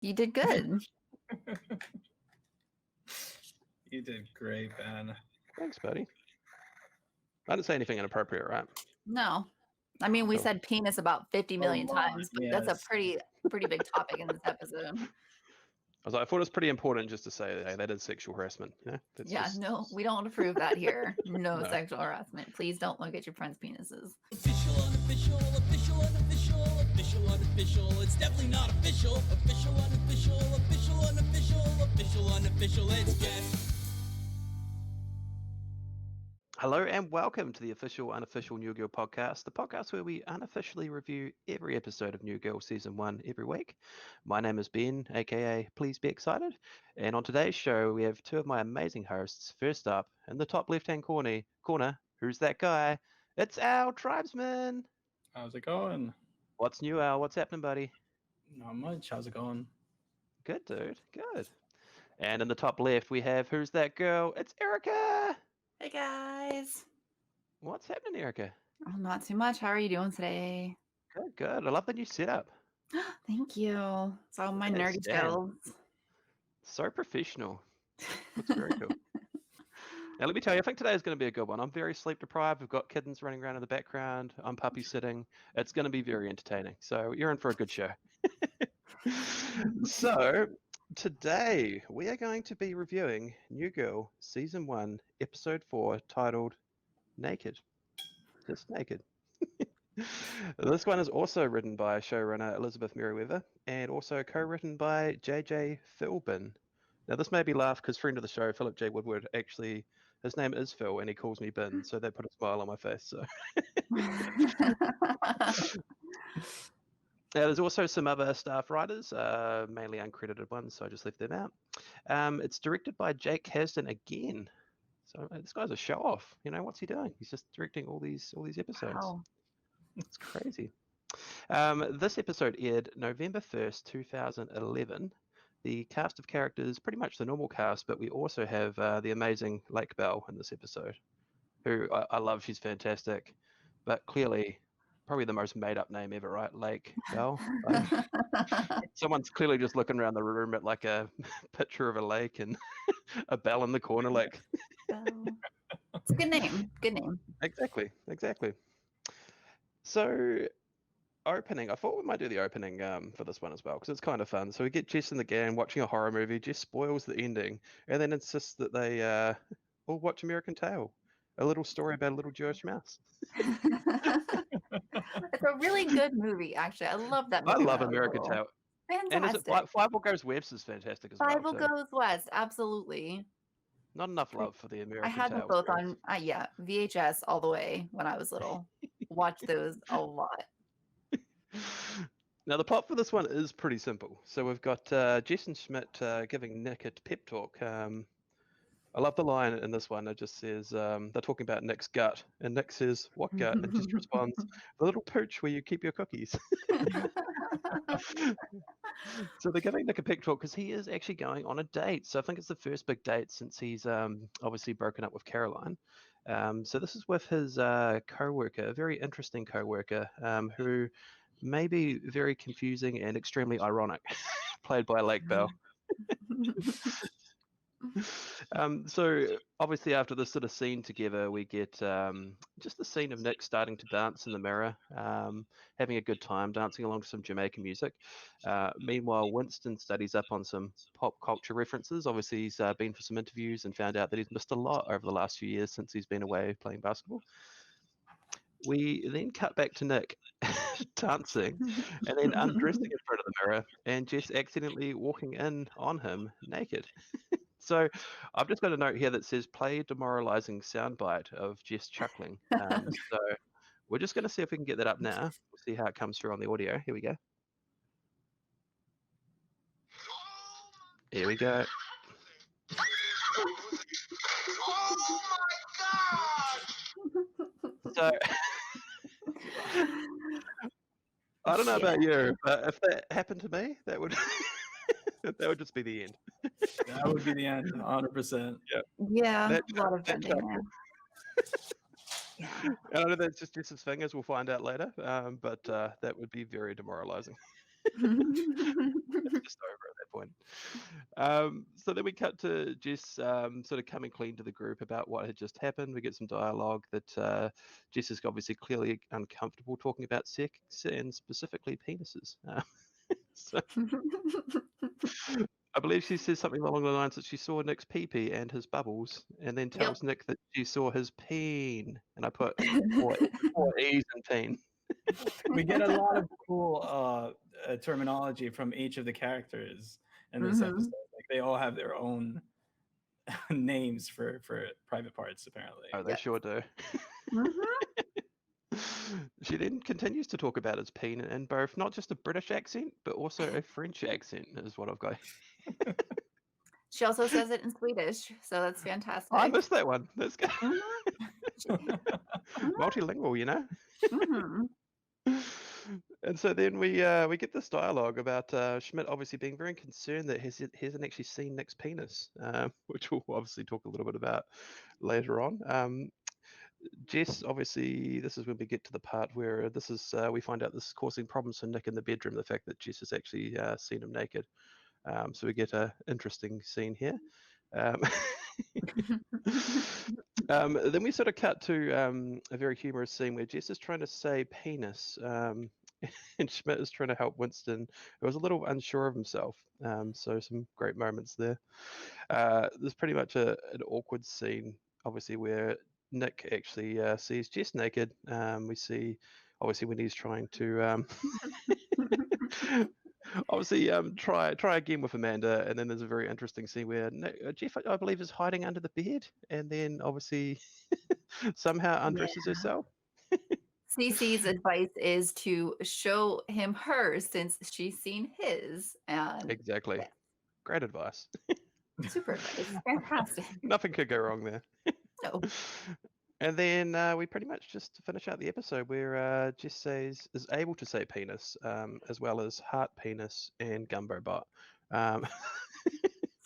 You did good. You did great, Ben. Thanks, buddy. I didn't say anything inappropriate, right? No. I mean, we Cool. said penis about 50 million times, but that's a Yes. pretty big topic in this episode. I thought it was pretty important just to say that is sexual harassment. No, we don't approve that here. No, No. sexual harassment. Please don't look at your friends' penises. Official, unofficial, official, unofficial, official, unofficial. It's definitely not official. Official, unofficial, official, unofficial, official, unofficial. It's yes. Hello and welcome to the Official Unofficial New Girl podcast, the podcast where we unofficially review every episode of New Girl Season 1 every week. My name is Ben, aka Please Be Excited, and on today's show we have two of my amazing hosts. First up, in the top left-hand corner, who's that guy? It's Al Tribesman! How's it going? What's new, Al? What's happening, buddy? Not much. How's it going? Good, dude. Good. And in the top left we have who's that girl? It's Erica! Hey, guys. What's happening, Erica? Oh, not too much. How are you doing today? Good, good. I love the new setup. Thank you. It's all my Yes, nerdy damn. skills. So professional. Looks very cool. Now, let me tell you, I think today is going to be a good one. I'm very sleep deprived. We've got kittens running around in the background. I'm puppy sitting. It's going to be very entertaining. So you're in for a good show. So today we are going to be reviewing New Girl Season 1, Episode 4, titled Naked. Just Naked. This one is also written by showrunner Elizabeth Merriweather and also co-written by J.J. Philbin. Now, this made me laugh because friend of the show, Philip J. Woodward, actually, his name is Phil and he calls me Bin, so that put a smile on my face. So. Now, there's also some other staff writers, mainly uncredited ones, so I just left them out. It's directed by Jake Kasdan again. So this guy's a show-off. You know, what's he doing? He's just directing all these episodes. Wow. It's crazy. This episode aired November 1st, 2011. The cast of characters, pretty much the normal cast, but we also have the amazing Lake Bell in this episode, who I love. She's fantastic, but clearly probably the most made-up name ever, right? Lake Bell. Someone's clearly just looking around the room at like a picture of a lake and a bell in the corner, like. It's a good name. Good name. Exactly. So, opening. I thought we might do the opening for this one as well because it's kind of fun. So we get Jess and the gang watching a horror movie. Jess spoils the ending and then insists that they all watch American Tail, a little story about a little Jewish mouse. It's a really good movie, actually. I love that I movie. love American Tail. Fantastic. And is it Five Goes West is fantastic as Five well. Goes West, absolutely. Not enough love for the American I had Tail them both series. on, VHS all the way when I was little. Watched those a lot. Now, the plot for this one is pretty simple. So we've got Jason Schmidt giving Nick a pep talk. I love the line in this one. It just says, they're talking about Nick's gut. And Nick says, what gut? And just responds, the little pooch where you keep your cookies. So they're giving Nick a pep talk because he is actually going on a date. So I think it's the first big date since he's obviously broken up with Caroline. So this is with his co-worker, a very interesting co-worker who may be very confusing and extremely ironic, played by Lake Bell. So obviously after this sort of scene together, we get just the scene of Nick starting to dance in the mirror, having a good time, dancing along to some Jamaican music. Meanwhile, Winston studies up on some pop culture references. Obviously, he's been for some interviews and found out that he's missed a lot over the last few years since he's been away playing basketball. We then cut back to Nick dancing and then undressing in front of the mirror and Jess accidentally walking in on him naked. So I've just got a note here that says play demoralizing soundbite of Jess chuckling. So we're just going to see if we can get that up now. We'll see how it comes through on the audio. Here we go. Here we go. Oh my god! So I don't know about you, but if that happened to me, that would that would just be the end. That would be the end, 100%. Yeah, That- a lot of that bending there. Yeah. And I know that's just Jess's fingers. We'll find out later. But that would be very demoralizing. Just over at that point. So then we cut to Jess sort of coming clean to the group about what had just happened. We get some dialogue that Jess is obviously clearly uncomfortable talking about sex and specifically penises. So I believe she says something along the lines that she saw Nick's pee-pee and his bubbles, and then Yep. tells Nick that she saw his peen. And I put four E's in peen. We get a lot of cool terminology from each of the characters in this episode. Like they all have their own names for private parts, apparently. Oh, they sure do. She then continues to talk about his peen in both not just a British accent, but also a French accent, is what I've got. She also says it in Swedish, so that's fantastic. I missed that one. That's good. Mhm. Multilingual, you know? Mhm. And so then we get this dialogue about Schmidt obviously being very concerned that he hasn't actually seen Nick's penis, which we'll obviously talk a little bit about later on. Jess, obviously, this is when we get to the part where this is we find out this is causing problems for Nick in the bedroom. The fact that Jess has actually seen him naked, so we get an interesting scene here. Then we sort of cut to a very humorous scene where Jess is trying to say penis, and Schmidt is trying to help Winston, who was a little unsure of himself. So some great moments there. There's pretty much an awkward scene, obviously, where Nick actually sees Jess naked. We see, obviously, when he's trying to obviously try again with Amanda, and then there's a very interesting scene where Jeff, I believe, is hiding under the bed, and then obviously somehow undresses herself. Cece's advice is to show him hers since she's seen his, and Exactly. yeah. Great advice. Super advice. Fantastic. Nothing could go wrong there. No. And then we pretty much just finish out the episode where Jess is able to say penis, as well as heart penis and gumbo butt. So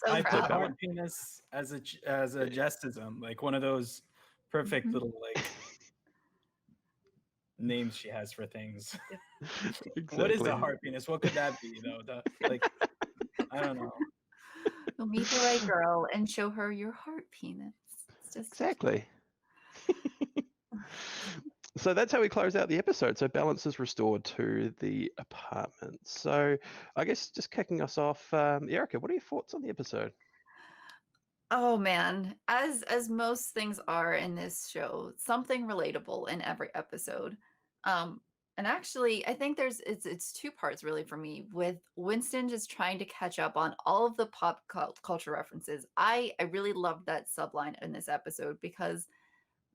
I put proud. heart penis as a Jessism, like one of those perfect little like names she has for things. Exactly. What is a heart penis? What could that be though? Like I don't know. You'll meet the right girl and show her your heart penis. It's just Exactly. So that's how we close out the episode. So balance is restored to the apartment. So I guess just kicking us off, Erica, what are your thoughts on the episode? Oh man, as most things are in this show, something relatable in every episode. And actually, I think it's two parts really for me, with Winston just trying to catch up on all of the pop culture references. I really loved that subline in this episode because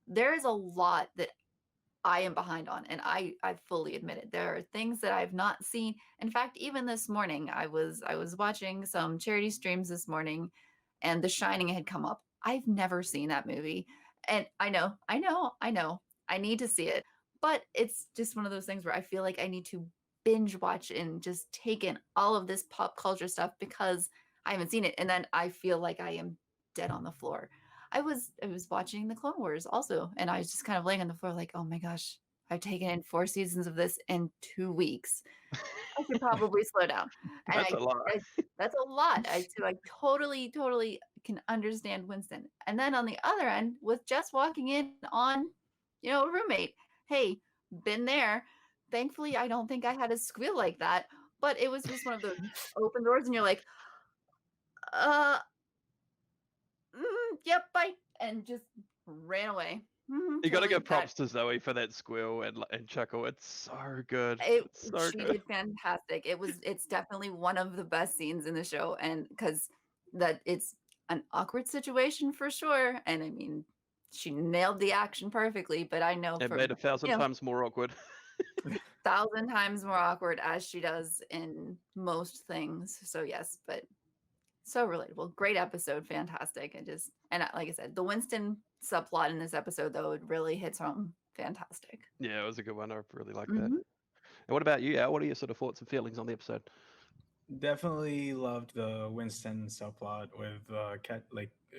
there is a lot that I am behind on, and I fully admit it. There are things that I've not seen. In fact, even this morning, I was watching some charity streams this morning, and The Shining had come up. I've never seen that movie, and I know, I need to see it, but it's just one of those things where I feel like I need to binge watch and just take in all of this pop culture stuff because I haven't seen it, and then I feel like I am dead on the floor. I was watching the Clone Wars also, and I was just kind of laying on the floor like, oh my gosh, I've taken in 4 seasons of this in 2 weeks. I should probably slow down. And That's a lot. That's a lot. So I totally can understand Winston. And then on the other end, with Jess walking in on, a roommate. Hey, been there. Thankfully, I don't think I had a squeal like that, but it was just one of those open doors, and you're like, yep, bye, and just ran away. You got to give props to Zoe for that squeal and chuckle. It's so good. It's so She good. did fantastic. It's definitely one of the best scenes in the show, and because that it's an awkward situation for sure. And I mean, she nailed the action perfectly. But I know It from made 1,000 times more awkward. 1,000 times more awkward as she does in most things. So yes, but so relatable. Great episode, fantastic. And like I said, the Winston subplot in this episode though, it really hits home. Fantastic. Yeah, it was a good one. I really liked that. And what about you, Al? What are your sort of thoughts and feelings on the episode? Definitely loved the Winston subplot with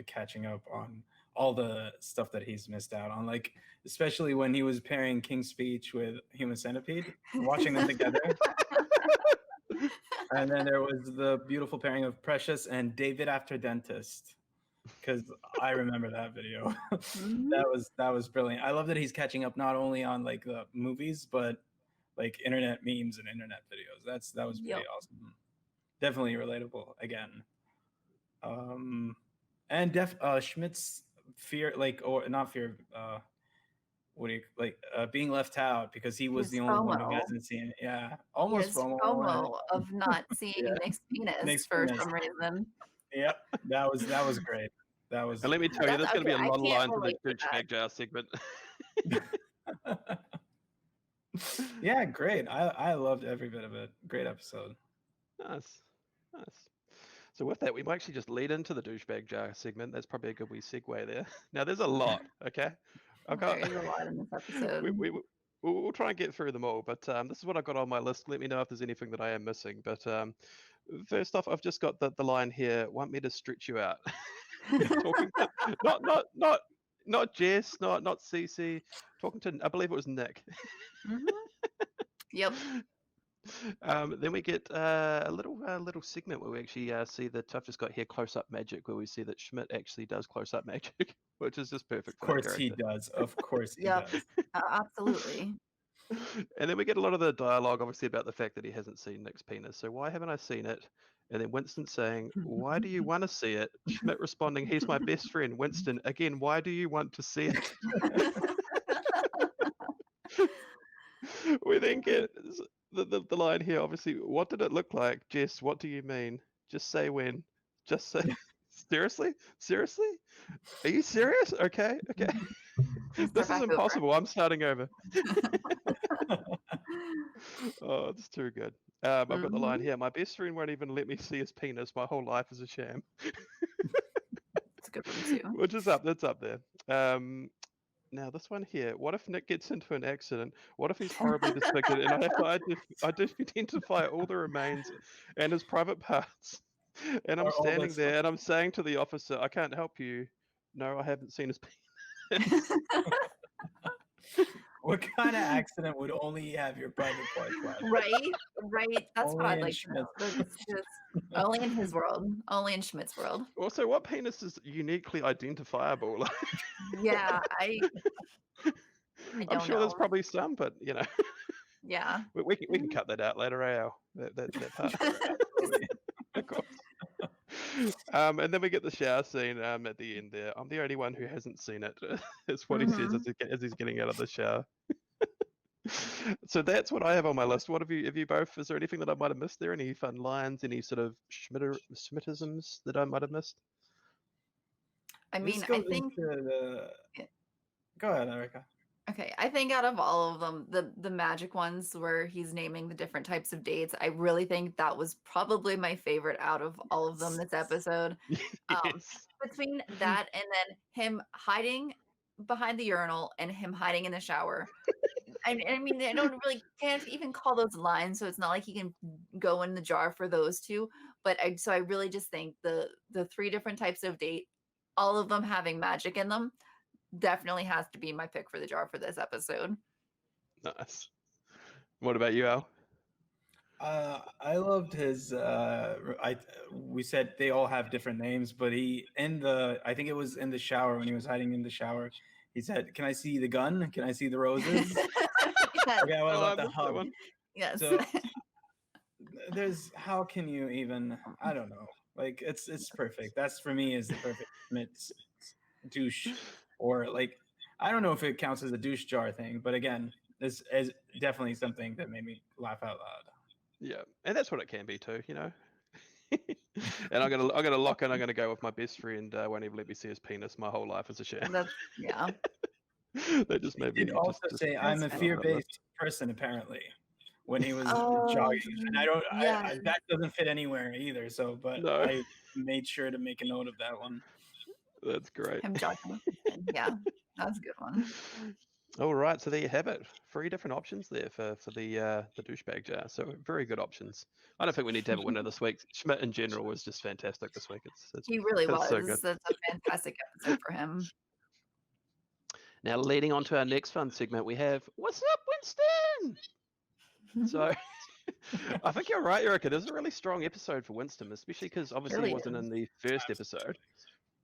catching up on all the stuff that he's missed out on, like especially when he was pairing King's Speech with Human Centipede, watching them together. And then there was the beautiful pairing of Precious and David After Dentist, because I remember that video. Mhm. that was brilliant. I love that he's catching up not only on like the movies, but like internet memes and internet videos. That was pretty Yep. awesome. Definitely relatable again. And Schmidt's fear, like, or not fear, what do you like, being left out because he was His the only one who FOMO. hasn't seen it. Yeah, almost His FOMO. FOMO of not seeing Yeah, Nick's penis Nick's for penis. some reason. Yep, that was great. That was. And let me tell you, That's there's going to be okay. a I lot of can't lines in the relate to that. douchebag jar segment. Yeah, great. I loved every bit of it. Great episode. Nice, nice. So with that, we might actually just lead into the douchebag jar segment. That's probably a good wee segue there. Now, there's a lot, okay? I've got. There is a lot in this episode. We'll try and get through them all, but this is what I've got on my list. Let me know if there's anything that I am missing. But first off, I've just got the line here. Want me to stretch you out? Talking to, not Jess, not Cece. Talking to, I believe it was Nick. Mhm. Yep. Then we get a little segment where we actually see that I've just got here close up magic, where we see that Schmidt actually does close up magic, which is just perfect Of for that course he character. does. Of course he Yep. does. Absolutely. And then we get a lot of the dialogue, obviously, about the fact that he hasn't seen Nick's penis. So why haven't I seen it? And then Winston saying, "Why do you want to see it?" Schmidt responding, "He's my best friend." Winston again, "Why do you want to see it?" We then get the line here, obviously. What did it look like, Jess? What do you mean? Just say when. Just say. Seriously? Seriously? Are you serious? Okay. Start This is back over. impossible. I'm starting over. Oh, it's too good. I've got the line here. My best friend won't even let me see his penis. My whole life is a sham. It's a good one too. Which is up. That's up there. Now this one here. What if Nick gets into an accident? What if he's horribly disfigured and I have to identify all the remains and his private parts? And I'm Or all standing that's there and I'm saying to the officer, "I can't help you. No, I haven't seen his penis." What kind of accident would only have your private parts left? Right. That's what Only I'd in like to know. Schmidt's. That's just only in his world. Only in Schmidt's world. Also, what penis is uniquely identifiable? Like, Yeah, I I'm don't sure there's know. probably some, but Yeah. we can cut that out later, Al. That part. Of course. And then we get the shower scene at the end there. I'm the only one who hasn't seen it. Is what he says as he's getting out of the shower. So that's what I have on my list. What have you both? Is there anything that I might have missed there? Any fun lines? Any sort of Schmittisms that I might have missed? I This mean, I goes think into the. Go ahead, Erica. okay, I think out of all of them, the magic ones where he's naming the different types of dates, I really think that was probably my favorite out of all of them this episode. Yes. Between that and then him hiding behind the urinal and him hiding in the shower. I mean, I don't really can't even call those lines, so it's not like he can go in the jar for those two. But I really just think the three different types of date, all of them having magic in them, definitely has to be my pick for the jar for this episode. Nice. What about you, Al? I loved his. We said they all have different names, but I think it was in the shower when he was hiding in the shower. He said, "Can I see the gun? Can I see the roses?" Yes. Okay, what Oh, I about the missed that hug? one. Yes. So there's how can you even? I don't know. Like it's perfect. That's for me is the perfect Schmidt's douche, or like I don't know if it counts as a douche jar thing, but again, this is definitely something that made me laugh out loud. Yeah, and that's what it can be too, And I'm gonna lock in. I'm gonna go with my best friend. Won't even let me see his penis. My whole life is a sham. Yeah. That just made He me did also say, "I'm a That's fear-based person." Apparently, when he was Oh, jogging, and I don't. yeah. That doesn't fit anywhere either. So, but No. I made sure to make a note of that one. That's great. Him jogging. Yeah, that was a good one. All right, so there you have it. 3 different options there for the douchebag jar. So very good options. I don't think we need to have a winner this week. Schmidt in general was just fantastic this week. It's He really was. so good. That's a fantastic episode for him. Now leading on to our next fun segment, we have What's Up, Winston? So I think you're right, Eric. It is a really strong episode for Winston, especially because obviously he Really wasn't is. in the first episode,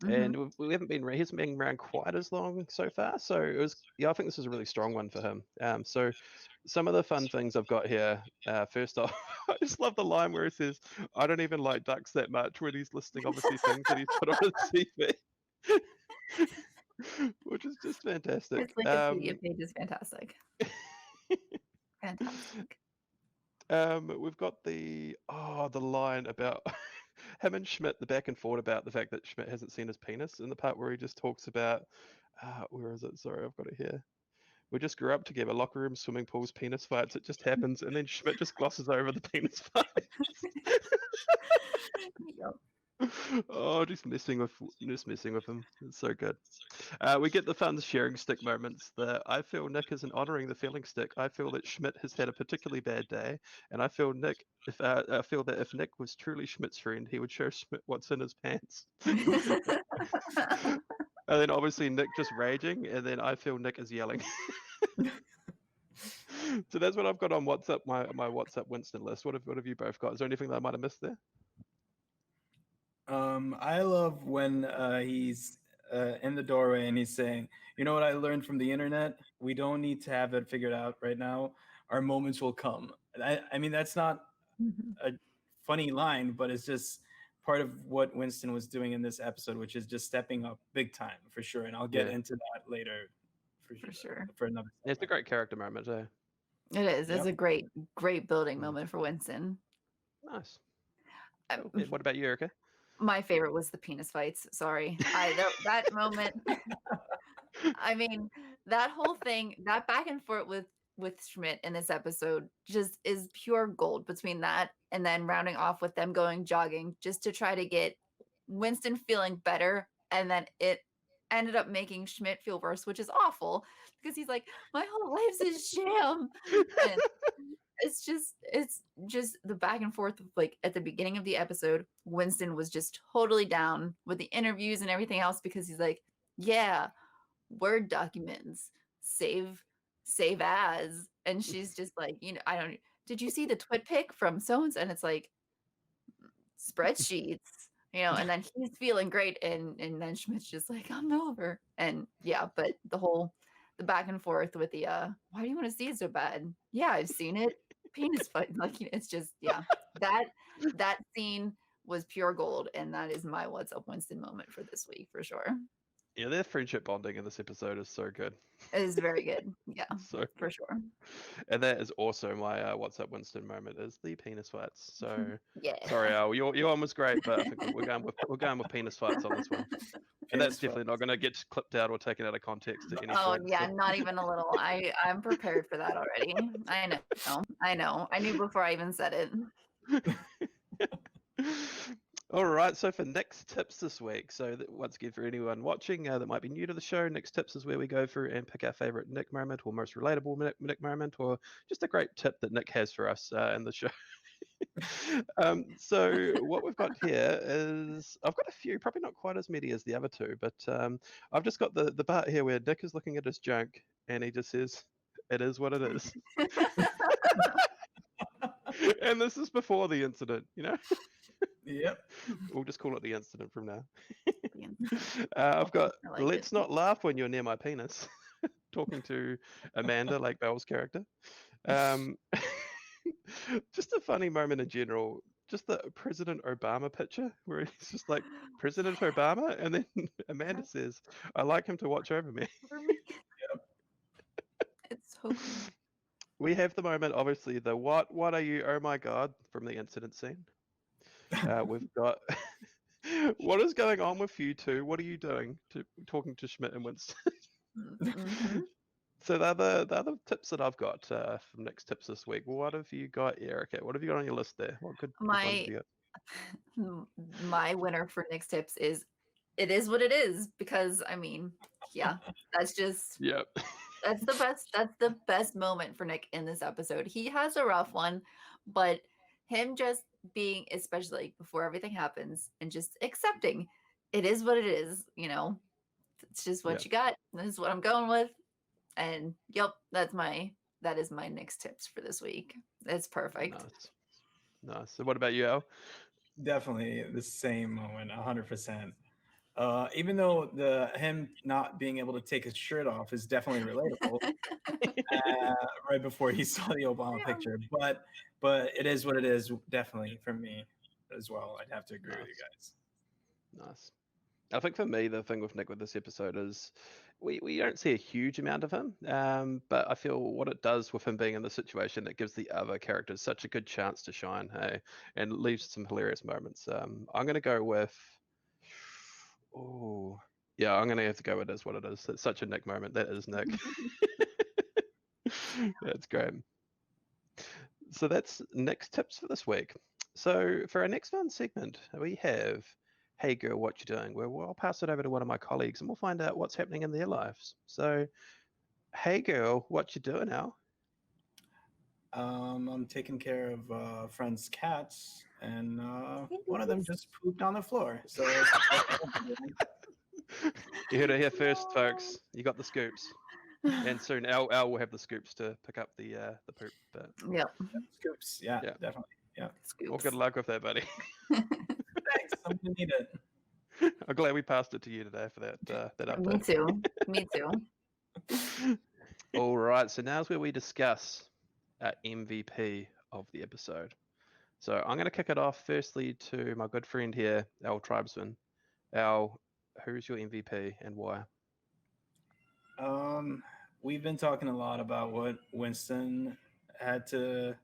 Mhm. and we haven't been he hasn't been around quite as long so far. So it was I think this is a really strong one for him. So some of the fun things I've got here. First off, I just love the line where he says, "I don't even like ducks that much," when he's listing obviously things that he's put on his TV, which is just fantastic. His Wikipedia page is fantastic. Fantastic. We've got the line about him and Schmidt, the back and forth about the fact that Schmidt hasn't seen his penis, in the part where he just talks about where is it? Sorry, I've got it here. We just grew up together, locker room, swimming pools, penis fights. It just happens, and then Schmidt just glosses over the penis fight. Yep. Oh, just messing with him. It's so good. We get the fun sharing stick moments. I feel Nick isn't honouring the feeling stick. I feel that Schmidt has had a particularly bad day, and I feel I feel that if Nick was truly Schmidt's friend, he would show Schmidt what's in his pants. And then obviously Nick just raging, and then I feel Nick is yelling. So that's what I've got on WhatsApp, my WhatsApp Winston list. What have you both got? Is there anything that I might have missed there? I love when he's in the doorway and he's saying, "You know what I learned from the internet? We don't need to have it figured out right now. Our moments will come." I mean, that's not Mhm. a funny line, but it's just part of what Winston was doing in this episode, which is just stepping up big time for sure. And I'll get Yeah. into that later For sure. for another. Yeah, it's a great character moment, eh? It is. It's Yep. a great building Mm. moment for Winston. Nice. Um, Cool. What about you, Erica? My favorite was the penis fights. Sorry. That moment. I mean, that whole thing, that back and forth with Schmidt in this episode just is pure gold between that and then rounding off with them going jogging just to try to get Winston feeling better. And then it ended up making Schmidt feel worse, which is awful because he's like, my whole life's a sham. And it's just the back and forth of, like, at the beginning of the episode, Winston was just totally down with the interviews and everything else because he's like, yeah, Word documents, save as. And she's just like, I don't, did you see the twit pic from so and it's like spreadsheets, and then he's feeling great and then Schmidt's just like, I'm over. And yeah, but the back and forth with the why do you want to see it so bad? Yeah, I've seen it. Penis fight. Like, it's just, yeah. That scene was pure gold, and that is my What's Up Winston moment for this week for sure. Yeah, their friendship bonding in this episode is so good. It is very good. Yeah, So for sure. And that is also my What's Up Winston moment is the penis fights. So Yeah. sorry, Al, your one was great, but I think we're going with penis fights on this one. And that's definitely not going to get clipped out or taken out of context at any Oh point. yeah, So. not even a little. I'm prepared for that already. I know. I knew before I even said it. All right, so for next tips this week, so once again for anyone watching that might be new to the show, next tips is where we go through and pick our favorite Nick moment or most relatable Nick moment or just a great tip that Nick has for us in the show. So what we've got here is I've got a few, probably not quite as many as the other two, but I've just got the part here where Nick is looking at his junk and he just says, "It is what it is." And this is before the incident, Yep. We'll just call it the incident from now. The I've got, I like let's it. not laugh when you're near my penis. Talking to Amanda, like Belle's character. Just a funny moment in general. Just the President Obama picture where he's just like, President Obama? And then Amanda says, I like him to watch over me. For me. It's so cool. We have the moment, obviously, the what are you, oh my God, from the incident scene. We've got what is going on with you two? What are you doing? Talking to Schmidt and Winston. Mhm. So the other tips that I've got from next tips this week. What have you got, Erica? What have you got on your list there? What good ones have My you got? my winner for Nick's tips is it is what it is, because I mean, yeah, that's just Yep. that's the best moment for Nick in this episode. He has a rough one, but him just being, especially like before everything happens, and just accepting it is what it is, it's just what Yeah. you got. This is what I'm going with. And yep, that's my that is my Nick's tips for this week. It's perfect. Nice. So what about you, Al? Definitely the same moment, 100%. Even though him not being able to take his shirt off is definitely relatable, right before he saw the Obama Yeah. picture, but it is what it is. Definitely for me as well. I'd have to agree with you Nice. guys. Nice. I think for me, the thing with Nick with this episode is we don't see a huge amount of him, but I feel what it does with him being in the situation, it gives the other characters such a good chance to shine, hey, and leaves some hilarious moments. I'm going to go with, oh, yeah, I'm going to have to go with it as what it is. It's such a Nick moment. That is Nick. That's great. So that's Nick's tips for this week. So for our next fun segment, we have Hey Girl, What You Doing? Where I'll pass it over to one of my colleagues and we'll find out what's happening in their lives. So, Hey Girl, what you doing now? I'm taking care of friends' cats, and one of them just pooped on the floor. So You heard it here first, folks. You got the scoops. And soon Al will have the scoops to pick up the poop. But Yep. scoops, yeah, Yeah. definitely, yeah. Well, Scoops. good luck with that, buddy. Thanks, something needed. I'm glad we passed it to you today for that update. Me too. Me too. All right, so now's where we discuss our MVP of the episode. So I'm going to kick it off firstly to my good friend here, Al Tribesman. Al, who's your MVP and why? We've been talking a lot about what Winston had to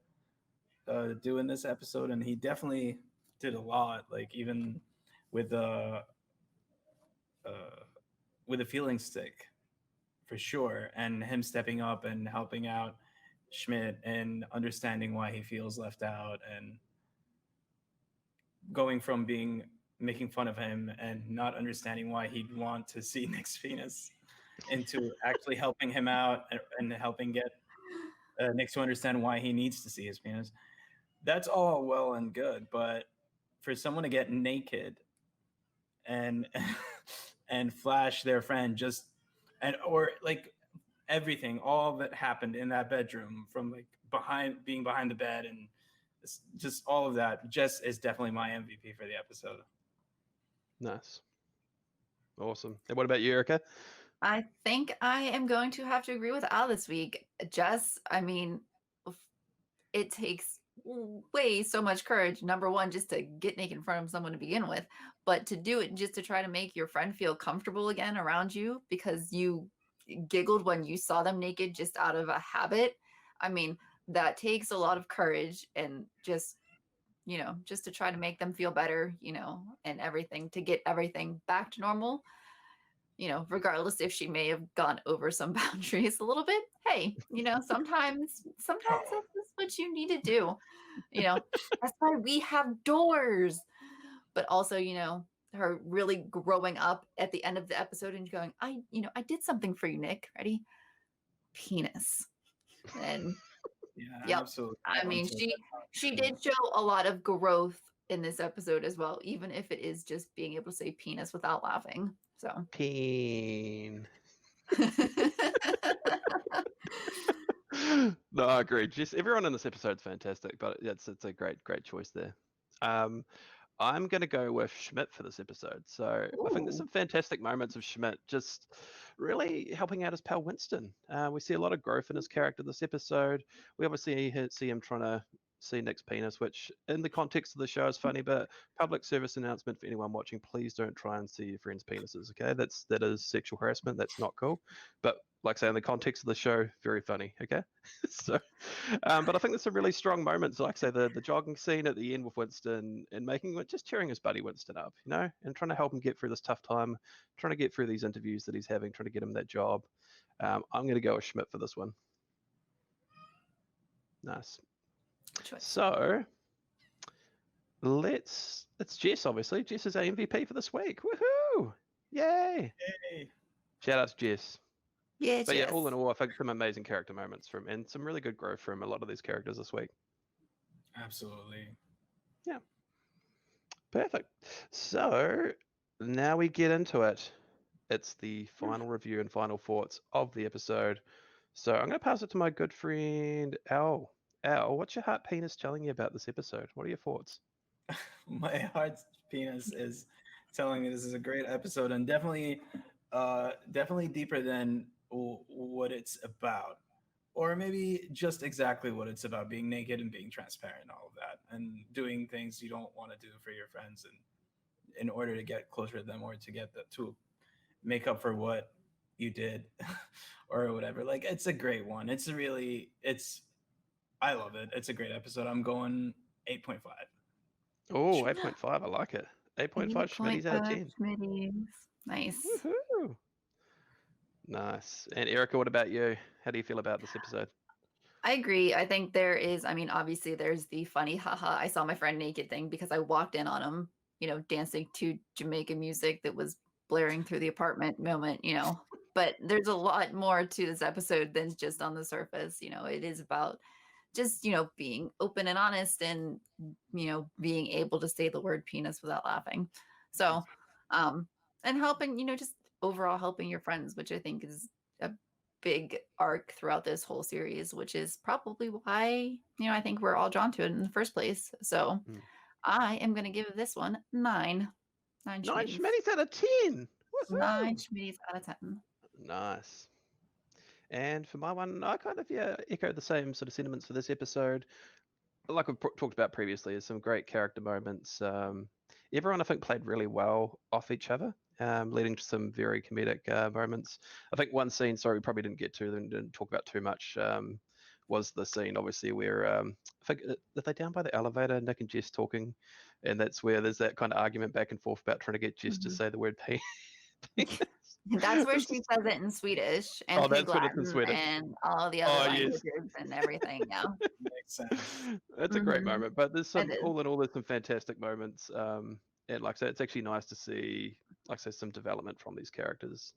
do in this episode, and he definitely did a lot. Like even with with a feeling stick, for sure, and him stepping up and helping out Schmidt and understanding why he feels left out, and going from being making fun of him and not understanding why he'd want to see Nick's penis into actually helping him out and helping get Nick to understand why he needs to see his penis. That's all well and good, but for someone to get naked and and flash their friend just and or like everything, all that happened in that bedroom from like being behind the bed and just all of that just is definitely my MVP for the episode. Nice. Awesome. And what about you, Erica? I think I am going to have to agree with Al this week. Jess, I mean, it takes way so much courage. Number one, just to get naked in front of someone to begin with, but to do it just to try to make your friend feel comfortable again around you because you giggled when you saw them naked just out of a habit. I mean, that takes a lot of courage and just, just to try to make them feel better, and everything to get everything back to normal. Regardless if she may have gone over some boundaries a little bit. Hey, sometimes that's what you need to do. That's why we have doors. But also, her really growing up at the end of the episode and going, I did something for you, Nick. Ready? Penis. And Yeah, yep. absolutely. I mean, Absolutely. she did show a lot of growth in this episode as well, even if it is just being able to say penis without laughing. So Peen. No, I agree. Just everyone in this episode's fantastic, but it's a great choice there. I'm going to go with Schmidt for this episode. So I think there's Ooh. some fantastic moments of Schmidt just really helping out his pal Winston. We see a lot of growth in his character this episode. We obviously see him trying to see Nick's penis, which in the context of the show is funny, but public service announcement for anyone watching, please don't try and see your friends' penises, okay? That is sexual harassment. That's not cool. But like I say, in the context of the show, very funny, okay? So, but I think there's some really strong moments, like say the jogging scene at the end with Winston and just cheering his buddy Winston up, and trying to help him get through this tough time, trying to get through these interviews that he's having, trying to get him that job. I'm going to go with Schmidt for this one. Nice. So it's Jess, obviously. Jess is our MVP for this week. Woohoo! Yay! Hey. Shout out to Jess. Yeah, But yeah, all in all, I think some amazing character moments from and some really good growth from a lot of these characters this week. Absolutely. Yeah. Perfect. So now we get into it. It's the final review and final thoughts of the episode. So I'm going to pass it to my good friend Al. Al, what's your heart penis telling you about this episode? What are your thoughts? My heart's penis is telling me this is a great episode, and definitely deeper than what it's about, or maybe just exactly what it's about: being naked and being transparent, all of that, and doing things you don't want to do for your friends, and in order to get closer to them, or to get to make up for what you did, or whatever. Like, it's a great one. It's I love it. It's a great episode. I'm going 8.5. Oh, 8.5. I like it. 8.5 Schmitties out of 8.5 10. Schmitties. Nice. Woohoo! Nice. And Erica, what about you? How do you feel about this episode? I agree. I think there is, I mean, obviously there's the funny, haha, I saw my friend naked thing because I walked in on him, dancing to Jamaican music that was blaring through the apartment moment. But there's a lot more to this episode than just on the surface. It is about just, being open and honest and, being able to say the word penis without laughing. So, and helping, just overall helping your friends, which I think is a big arc throughout this whole series, which is probably why, I think we're all drawn to it in the first place. So I am going to give this one 9. 9 9 Schmitties. Schmitties out of 10. 9 Schmitties out of 10. Nice. And for my one, I kind of echo the same sort of sentiments for this episode. Like we've talked about previously, there's some great character moments. Everyone, I think, played really well off each other, leading to some very comedic moments. I think one scene, sorry, we probably didn't get to and didn't talk about too much, was the scene, obviously, where I think, are they down by the elevator, Nick and Jess talking? And that's where there's that kind of argument back and forth about trying to get Jess to say the word penis. That's where she says it in Swedish and that's Pig what it's in Latin Swedish. and all the other Yes. languages and everything. Yeah. Makes sense. It's a great moment, but there's some, It is. all in all, there's some fantastic moments. And like I say, it's actually nice to see, like I say, some development from these characters,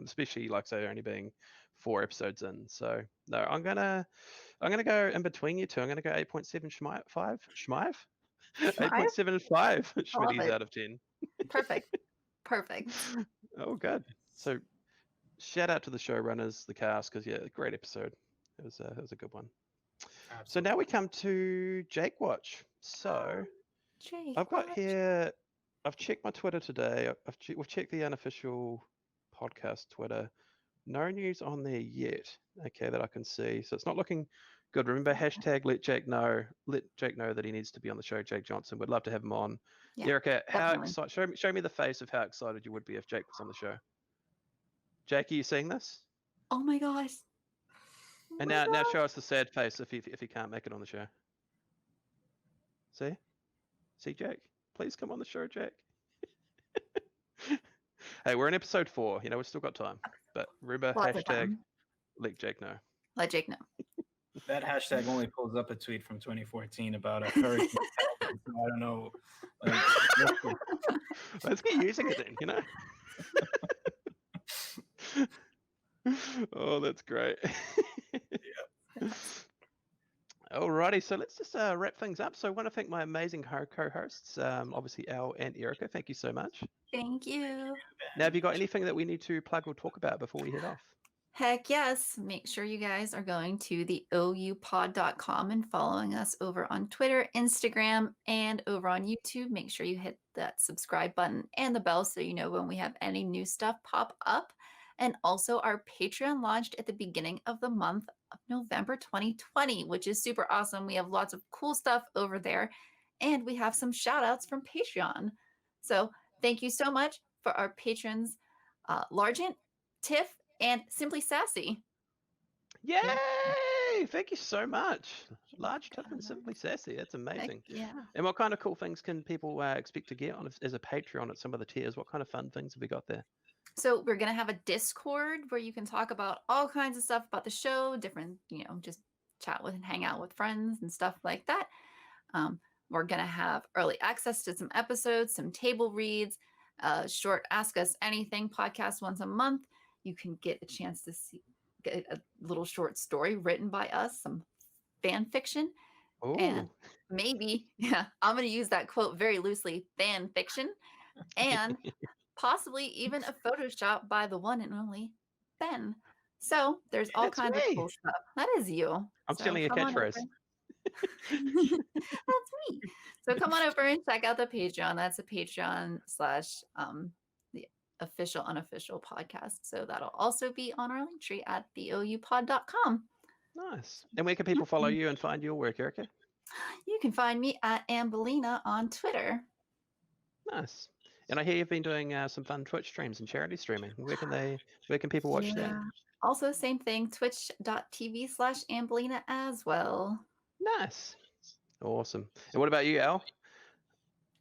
especially like I say, only being 4 episodes in. So no, I'm gonna go in between you two. I'm gonna go 8.7 Schmive, 8.75 Schmitties it. out of 10. Perfect. Oh, good. So shout out to the showrunners, the cast, because great episode. It was a good one. Absolutely. So now we come to Jake Watch. So Jake I've got Watch. here, I've checked my Twitter today. We've checked the unofficial podcast Twitter. No news on there yet, okay, that I can see. So it's not looking good. Remember, hashtag let Jake know. Let Jake know that he needs to be on the show, Jake Johnson. We'd love to have him on. Yeah, Erica, how definitely. excited? Show me the face of how excited you would be if Jake was on the show. Jake, are you seeing this? Oh my gosh. And now show us the sad face if he can't make it on the show. See, Jake, please come on the show, Jake. Hey, we're in episode 4. We've still got time. But remember, Lots of hashtag time. let Jake know. Let Jake know. That hashtag only pulls up a tweet from 2014 about a hurricane. So I don't know. Let's get using it then, Oh, that's great. Alrighty, so let's just wrap things up. So I want to thank my amazing co-hosts, obviously Al and Erica. Thank you so much. Thank you. Now, have you got anything that we need to plug or talk about before we head off? Heck yes. Make sure you guys are going to the oupod.com and following us over on Twitter, Instagram, and over on YouTube. Make sure you hit that subscribe button and the bell so you know when we have any new stuff pop up. And also our Patreon launched at the beginning of the month of November 2020, which is super awesome. We have lots of cool stuff over there. And we have some shout outs from Patreon. So thank you so much for our patrons, Largent, Tiff, and Simply Sassy. Yay! Thank you so much. Large Tip and Simply Sassy. That's amazing. Heck yeah. And what kind of cool things can people expect to get on as a Patreon at some of the tiers? What kind of fun things have we got there? So we're going to have a Discord where you can talk about all kinds of stuff about the show, different, just chat with and hang out with friends and stuff like that. We're going to have early access to some episodes, some table reads, short Ask Us Anything podcast once a month. You can get a chance to get a little short story written by us, some fan fiction. Ooh. And maybe, I'm going to use that quote very loosely, fan fiction. And possibly even a Photoshop by the one and only Ben. So there's all That's kinds of me. cool stuff. That is you. I'm So stealing a come on over. catchphrase. That's me. So come on over and check out the Patreon. That's a Patreon slash the official unofficial podcast. So that'll also be on our link tree at theoupod.com. Nice. And where can people follow you and find your work, Erica? You can find me at Ambelina on Twitter. Nice. And I hear you've been doing some fun Twitch streams and charity streaming. Where can people watch that? Also, same thing, twitch.tv/Ambelina as well. Nice. Awesome. And what about you, Al?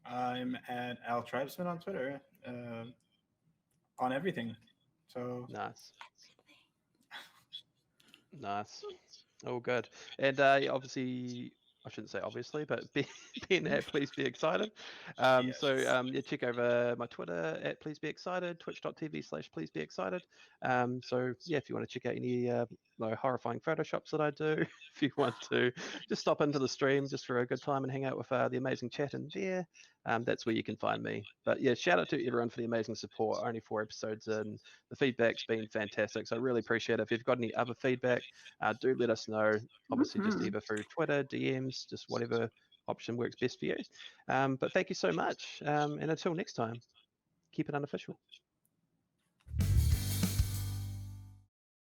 I'm at Al Tribesman on Twitter, on everything. So Nice. Nice. Oh, good. And obviously, I shouldn't say obviously, but being at Please Be Excited. So yeah, check over my Twitter at Please Be Excited, twitch.tv/Please Be Excited. So yeah, if you want to check out any horrifying photoshops that I do, if you want to just stop into the stream just for a good time and hang out with the amazing chat in there, that's where you can find me. But yeah, shout out to everyone for the amazing support. Only 4 episodes in. The feedback's been fantastic, so I really appreciate it. If you've got any other feedback, do let us know. Obviously, just either through Twitter, DMs, just whatever option works best for you. But thank you so much. And until next time, keep it unofficial.